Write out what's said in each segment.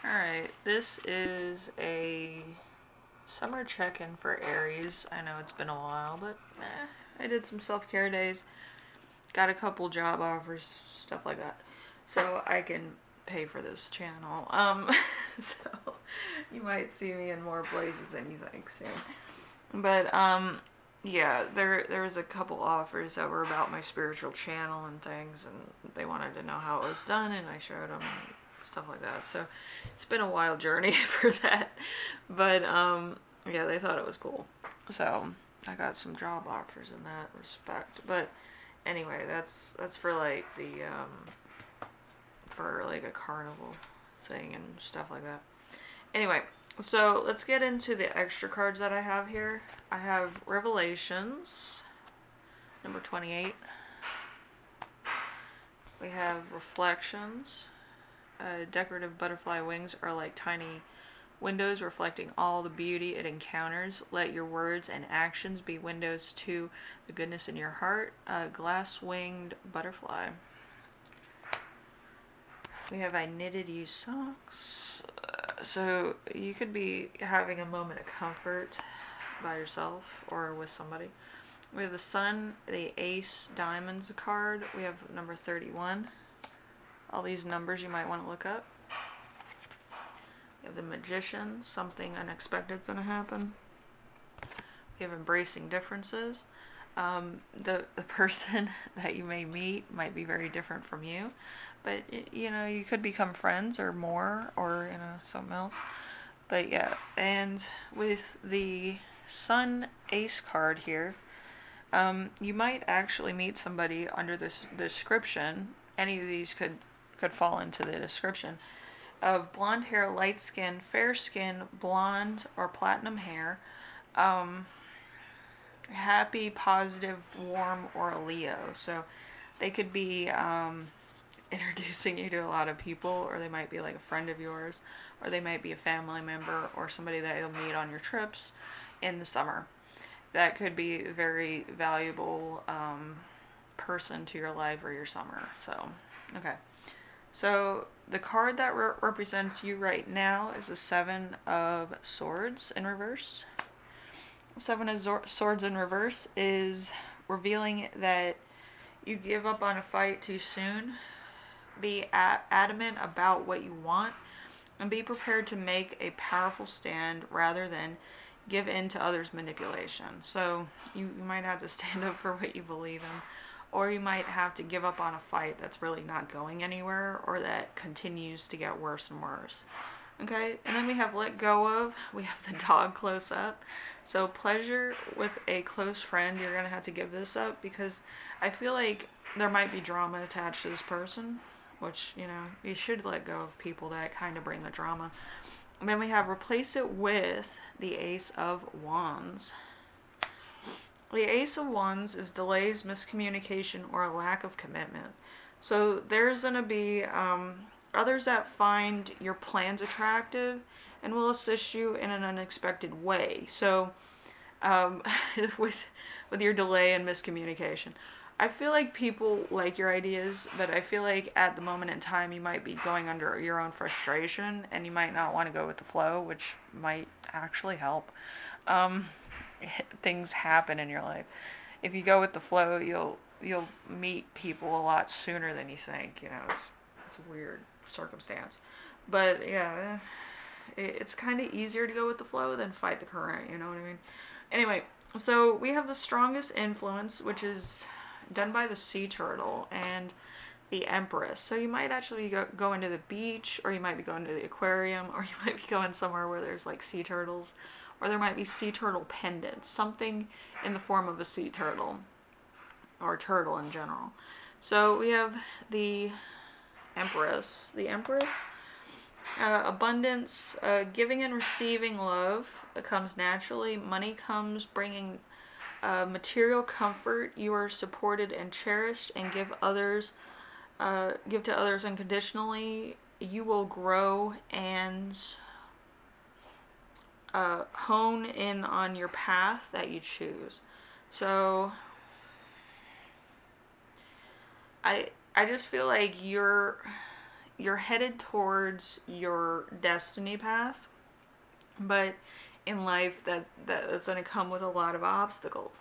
Alright, this is a summer check-in for Aries. I know it's been a while, but I did some self-care days. Got a couple job offers, stuff like that. So I can pay for this channel. So you might see me in more places than you think soon. But yeah, there was a couple offers that were about my spiritual channel and things, and they wanted to know how it was done, and I showed them and stuff like that. So it's been a wild journey for that, but yeah, they thought it was cool. So I got some job offers in that respect. But anyway, that's for like the for like a carnival thing and stuff like that. Anyway, so let's get into the extra cards that I have here. I have Revelations, number 28. We have Reflections. Decorative butterfly wings are like tiny windows reflecting all the beauty it encounters. Let your words and actions be windows to the goodness in your heart. A glass winged butterfly. We have I knitted you socks. So you could be having a moment of comfort by yourself or with somebody. We have the Sun, the Ace Diamonds card. We have number 31. All these numbers you might want to look up. We have the Magician. Something unexpected is going to happen. We have Embracing Differences. The person that you may meet might be very different from you, but you could become friends or more, or something else. But yeah, and with the Sun Ace card here, you might actually meet somebody under this description. Any of these could fall into the description of blonde hair, light skin, fair skin, blonde or platinum hair, happy, positive, warm, or a Leo. So they could be introducing you to a lot of people, or they might be like a friend of yours, or they might be a family member or somebody that you'll meet on your trips in the summer. That could be a very valuable person to your life or your summer. So, okay. So the card that represents you right now is the Seven of Swords in reverse. Seven of Swords in reverse is revealing that you give up on a fight too soon. Be adamant about what you want and be prepared to make a powerful stand rather than give in to others' manipulation. So you might have to stand up for what you believe in, or you might have to give up on a fight that's really not going anywhere or that continues to get worse and worse. Okay, and then we have let go of. We have the dog close up. So pleasure with a close friend, you're going to have to give this up because I feel like there might be drama attached to this person, which, you should let go of people that kind of bring the drama. And then we have replace it with the Ace of Wands. The Ace of Wands is delays, miscommunication, or a lack of commitment. So there's going to be others that find your plans attractive and will assist you in an unexpected way. So with your delay and miscommunication, I feel like people like your ideas, but I feel like at the moment in time you might be going under your own frustration and you might not want to go with the flow, which might actually help. Things happen in your life. If you go with the flow, you'll meet people a lot sooner than you think. It's a weird circumstance, but yeah, it's kind of easier to go with the flow than fight the current. You know what I mean? Anyway, so we have the strongest influence, which is done by the sea turtle and the Empress. So you might actually go into the beach, or you might be going to the aquarium, or you might be going somewhere where there's like sea turtles, or there might be sea turtle pendants, something in the form of a sea turtle, or turtle in general. So we have the Empress. The Empress, abundance, giving and receiving love comes naturally. Money comes bringing material comfort. You are supported and cherished, and give to others unconditionally. You will grow and hone in on your path that you choose. So I just feel like you're headed towards your destiny path, but in life that's going to come with a lot of obstacles.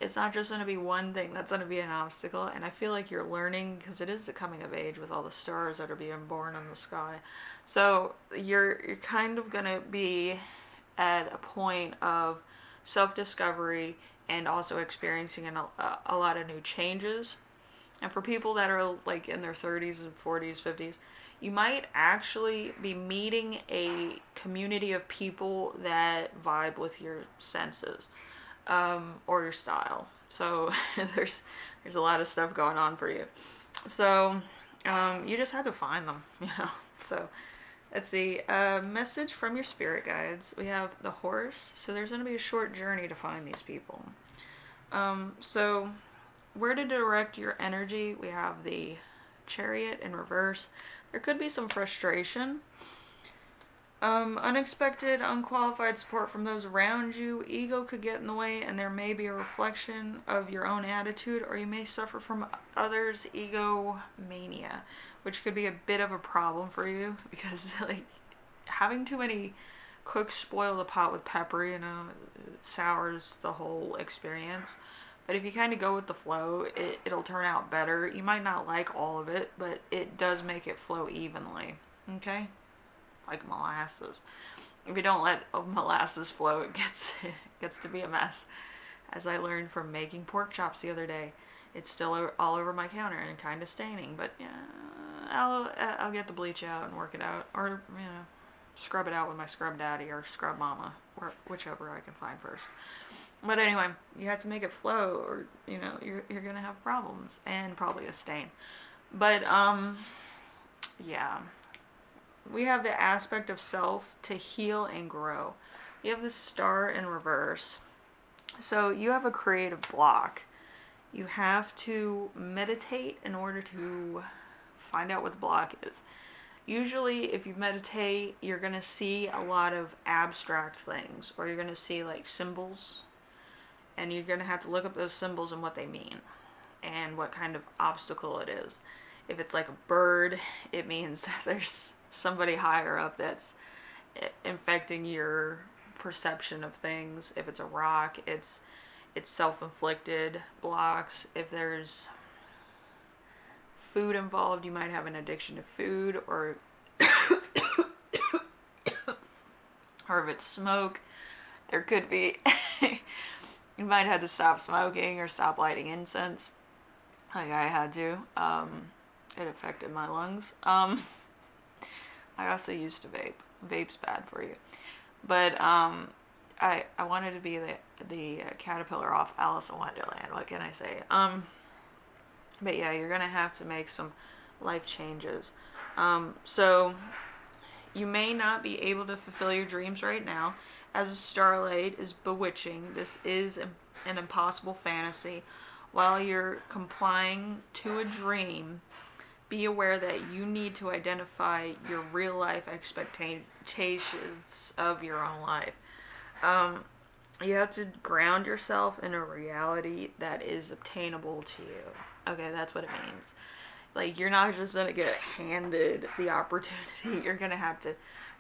It's not just going to be one thing that's going to be an obstacle, and I feel like you're learning because it is the coming of age with all the stars that are being born in the sky. So you're kind of going to be at a point of self-discovery and also experiencing a lot of new changes. And for people that are like in their 30s and 40s, 50s, you might actually be meeting a community of people that vibe with your senses, or your style. So there's a lot of stuff going on for you. So you just have to find them, you know. So let's see. Message from your spirit guides. We have the horse. So there's going to be a short journey to find these people. So where to direct your energy? We have the chariot in reverse. There could be some frustration. Unexpected, unqualified support from those around you. Ego could get in the way, and there may be a reflection of your own attitude, or you may suffer from others' egomania, which could be a bit of a problem for you because, like, having too many cooks spoil the pot with pepper, you know, it sours the whole experience. But if you kind of go with the flow, it'll turn out better. You might not like all of it, but it does make it flow evenly. Okay? Like molasses. If you don't let molasses flow, it gets to be a mess. As I learned from making pork chops the other day, it's still all over my counter and kind of staining. But yeah, I'll get the bleach out and work it out, or you know, scrub it out with my scrub daddy or scrub mama, or whichever I can find first. But anyway, you have to make it flow, or you know, you're gonna have problems and probably a stain. But yeah. We have the aspect of self to heal and grow. You have the star in reverse. So you have a creative block. You have to meditate in order to find out what the block is. Usually, if you meditate, you're going to see a lot of abstract things, or you're going to see like symbols, and you're going to have to look up those symbols and what they mean, and what kind of obstacle it is. If it's like a bird, it means that there's somebody higher up that's infecting your perception of things. If it's a rock, it's self-inflicted blocks. If there's food involved, you might have an addiction to food, or or if it's smoke, there could be you might have to stop smoking or stop lighting incense, like I had to. It affected my lungs. I also used to vape. Vape's bad for you. But I wanted to be the caterpillar off Alice in Wonderland. What can I say? But yeah, you're gonna have to make some life changes. So you may not be able to fulfill your dreams right now, as a starlight is bewitching. This is an impossible fantasy. While you're complying to a dream, be aware that you need to identify your real life expectations of your own life. You have to ground yourself in a reality that is obtainable to you. Okay, that's what it means. Like, you're not just going to get handed the opportunity. You're going to have to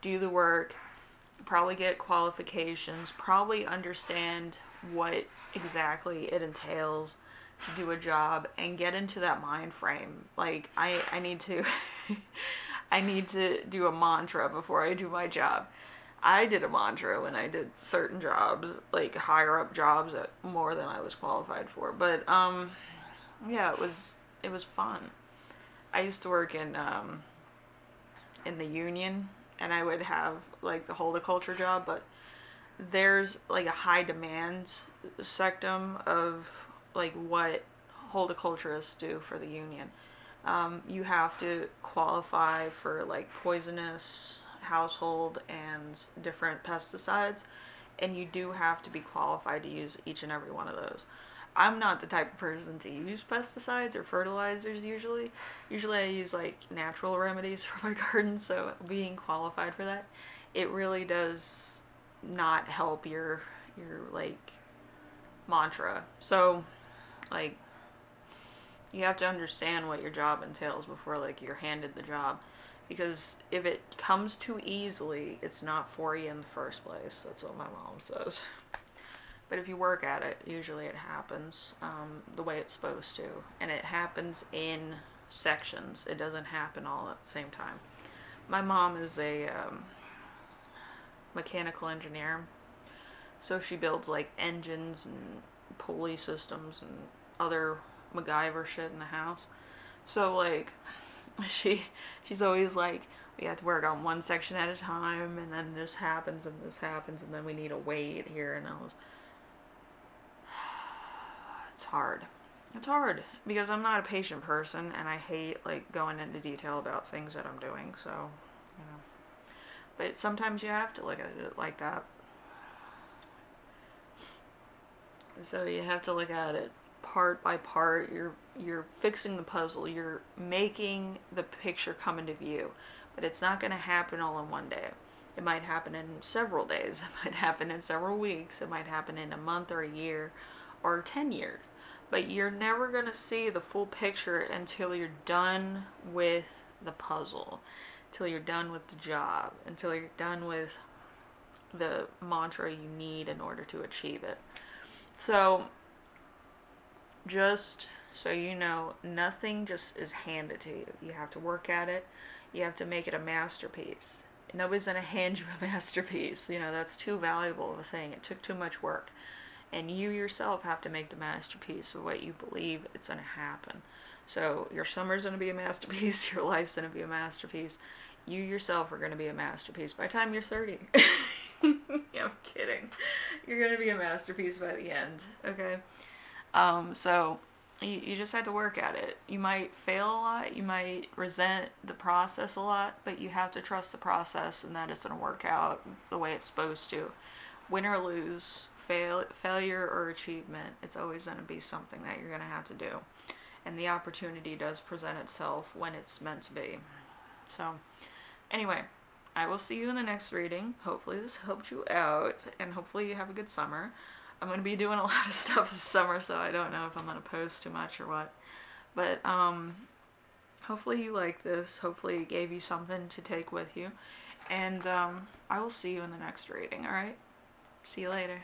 do the work, probably get qualifications, probably understand what exactly it entails to do a job, and get into that mind frame. Like, I need to I need to do a mantra before I do my job. I did a mantra when I did certain jobs, like higher up jobs at more than I was qualified for. But yeah, it was fun. I used to work in the union, and I would have like the horticulture job, but there's like a high demand sectum of like what horticulturists do for the union. You have to qualify for like poisonous household and different pesticides, and you do have to be qualified to use each and every one of those. I'm not the type of person to use pesticides or fertilizers usually. Usually I use like natural remedies for my garden, so being qualified for that, it really does not help your like mantra. So like, you have to understand what your job entails before like you're handed the job. Because if it comes too easily, it's not for you in the first place. That's what my mom says. But if you work at it, usually it happens the way it's supposed to. And it happens in sections. It doesn't happen all at the same time. My mom is a mechanical engineer. So she builds like engines and pulley systems and other MacGyver shit in the house. So like she's always like, we have to work on one section at a time, and then this happens and this happens, and then we need to wait here, and I was, it's hard. It's hard because I'm not a patient person, and I hate like going into detail about things that I'm doing. So, you know, but sometimes you have to look at it like that. So you have to look at it part by part. You're fixing the puzzle. You're making the picture come into view. But it's not going to happen all in one day. It might happen in several days. It might happen in several weeks. It might happen in a month or a year or 10 years. But you're never going to see the full picture until you're done with the puzzle, until you're done with the job, until you're done with the mantra you need in order to achieve it. So, just so you know, nothing just is handed to you. You have to work at it. You have to make it a masterpiece. Nobody's going to hand you a masterpiece. You know, that's too valuable of a thing. It took too much work. And you yourself have to make the masterpiece of what you believe it's going to happen. So, your summer's going to be a masterpiece. Your life's going to be a masterpiece. You yourself are going to be a masterpiece by the time you're 30. Yeah, I'm kidding. You're going to be a masterpiece by the end, okay? So you just have to work at it. You might fail a lot, you might resent the process a lot, but you have to trust the process and that it's going to work out the way it's supposed to. Win or lose, failure or achievement, it's always going to be something that you're going to have to do. And the opportunity does present itself when it's meant to be. So, anyway, I will see you in the next reading. Hopefully this helped you out, and hopefully you have a good summer. I'm going to be doing a lot of stuff this summer, so I don't know if I'm going to post too much or what. But hopefully you like this. Hopefully it gave you something to take with you. And I will see you in the next reading, alright? See you later.